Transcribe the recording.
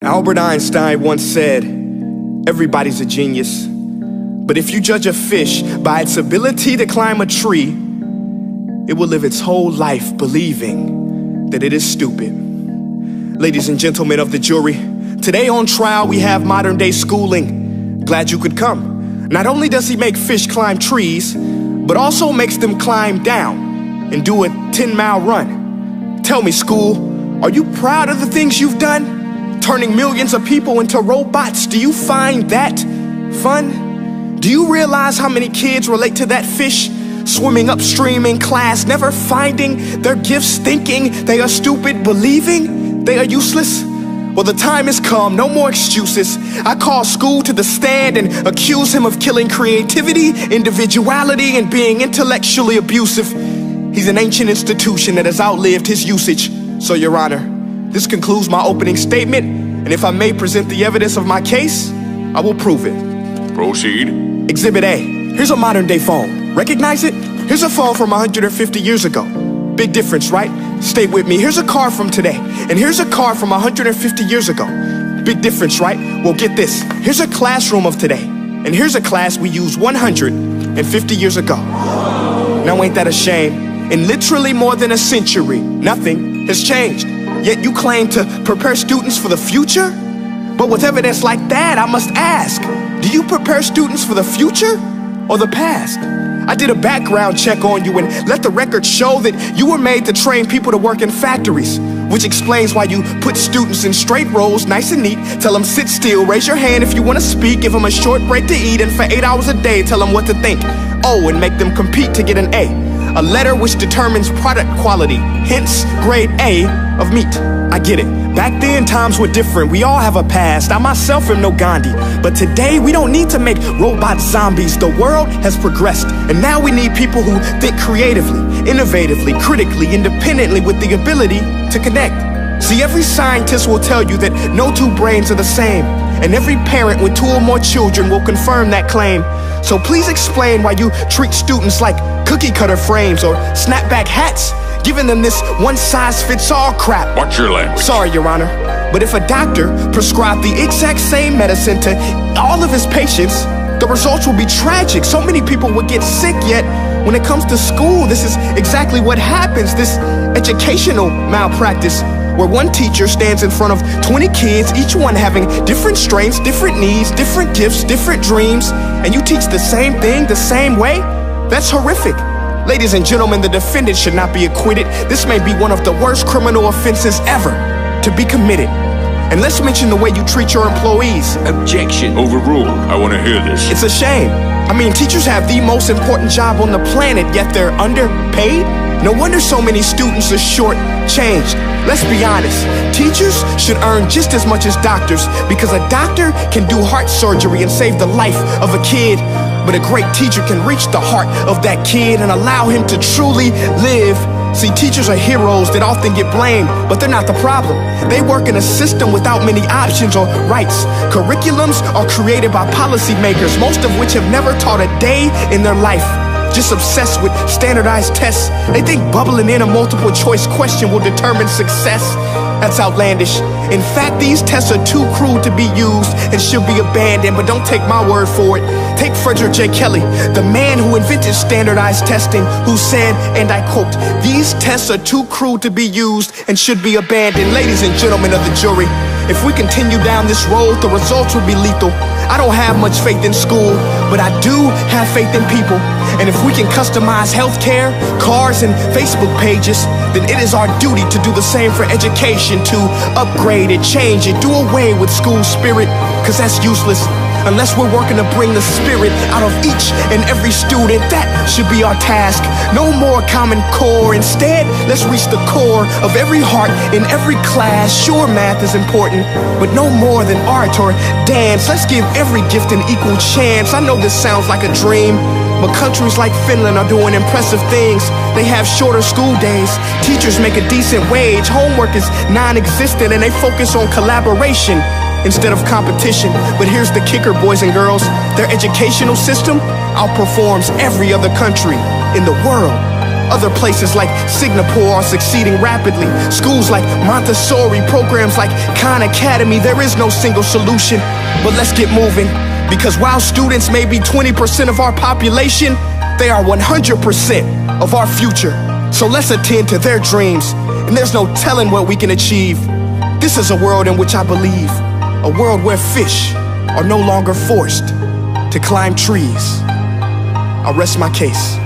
Albert Einstein once said, "Everybody's a genius, but if you judge a fish by its ability to climb a tree, it will live its whole life believing that it is stupid." Ladies and gentlemen of the jury, today on trial we have modern day schooling. Glad you could come. Not only does he make fish climb trees, but also makes them climb down and do a 10-mile run. Tell me, school, are you proud of the things you've done? Turning millions of people into robots, do you find that fun? Do you realize how many kids relate to that fish swimming upstream in class, never finding their gifts, thinking they are stupid, believing they are useless? Well, the time has come, no more excuses. I call school to the stand and accuse him of killing creativity, individuality, and being intellectually abusive. He's an ancient institution that has outlived his usage. So, Your Honor, this concludes my opening statement, and if I may present the evidence of my case, I will prove it. Proceed. Exhibit A. Here's a modern day phone. Recognize it? Here's a phone from 150 years ago. Big difference, right? Stay with me. Here's a car from today, and here's a car from 150 years ago. Big difference, right? Well, get this. Here's a classroom of today, and here's a class we used 150 years ago. Now, ain't that a shame? In literally more than a century, nothing has changed. Yet you claim to prepare students for the future? But with evidence like that, I must ask, do you prepare students for the future or the past? I did a background check on you and let the record show that you were made to train people to work in factories, which explains why you put students in straight rows, nice and neat, tell them sit still, raise your hand if you want to speak, give them a short break to eat, and for 8 hours a day tell them what to think. Oh, and make them compete to get an A letter which determines product quality, hence grade A of meat. I get it. Back then, times were different. We all have a past. I myself am no Gandhi. But today, we don't need to make robots zombies. The world has progressed. And now we need people who think creatively, innovatively, critically, independently, with the ability to connect. See, every scientist will tell you that no two brains are the same. And every parent with 2 or more children will confirm that claim. So please explain why you treat students like cookie cutter frames or snapback hats, giving them this one-size-fits-all crap. Watch your language. Sorry, Your Honor, but if a doctor prescribed the exact same medicine to all of his patients, the results will be tragic. So many people would get sick, yet when it comes to school, this is exactly what happens, this educational malpractice, where one teacher stands in front of 20 kids, each one having different strengths, different needs, different gifts, different dreams, and you teach the same thing the same way? That's horrific. Ladies and gentlemen, the defendant should not be acquitted. This may be one of the worst criminal offenses ever to be committed. And let's mention the way you treat your employees. Objection. Overruled. I want to hear this. It's a shame. I mean, teachers have the most important job on the planet, yet they're underpaid? No wonder so many students are short-changed. Let's be honest, teachers should earn just as much as doctors, because a doctor can do heart surgery and save the life of a kid, but a great teacher can reach the heart of that kid and allow him to truly live. See, teachers are heroes that often get blamed, but they're not the problem. They work in a system without many options or rights. Curriculums are created by policymakers, most of which have never taught a day in their life. Just obsessed with standardized tests. They think bubbling in a multiple choice question will determine success. That's outlandish. In fact, these tests are too cruel to be used and should be abandoned, but don't take my word for it. Take Frederick J. Kelly, the man who invented standardized testing, who said, and I quote, "These tests are too cruel to be used and should be abandoned." Ladies and gentlemen of the jury, if we continue down this road, the results will be lethal. I don't have much faith in school, but I do have faith in people. And if we can customize healthcare, cars, and Facebook pages, then it is our duty to do the same for education, to upgrade it, change it, do away with school spirit, because that's useless. Unless we're working to bring the spirit out of each and every student, that should be our task. No more Common Core. Instead, let's reach the core of every heart in every class. Sure, math is important, but no more than art or dance. Let's give every gift an equal chance. I know this sounds like a dream, but countries like Finland are doing impressive things. They have shorter school days. Teachers make a decent wage. Homework is non-existent, and they focus on collaboration instead of competition. But here's the kicker, boys and girls. Their educational system outperforms every other country in the world. Other places like Singapore are succeeding rapidly. Schools like Montessori, programs like Khan Academy. There is no single solution, but let's get moving. Because while students may be 20% of our population, they are 100% of our future. So let's attend to their dreams, and there's no telling what we can achieve. This is a world in which I believe, a world where fish are no longer forced to climb trees. I'll rest my case.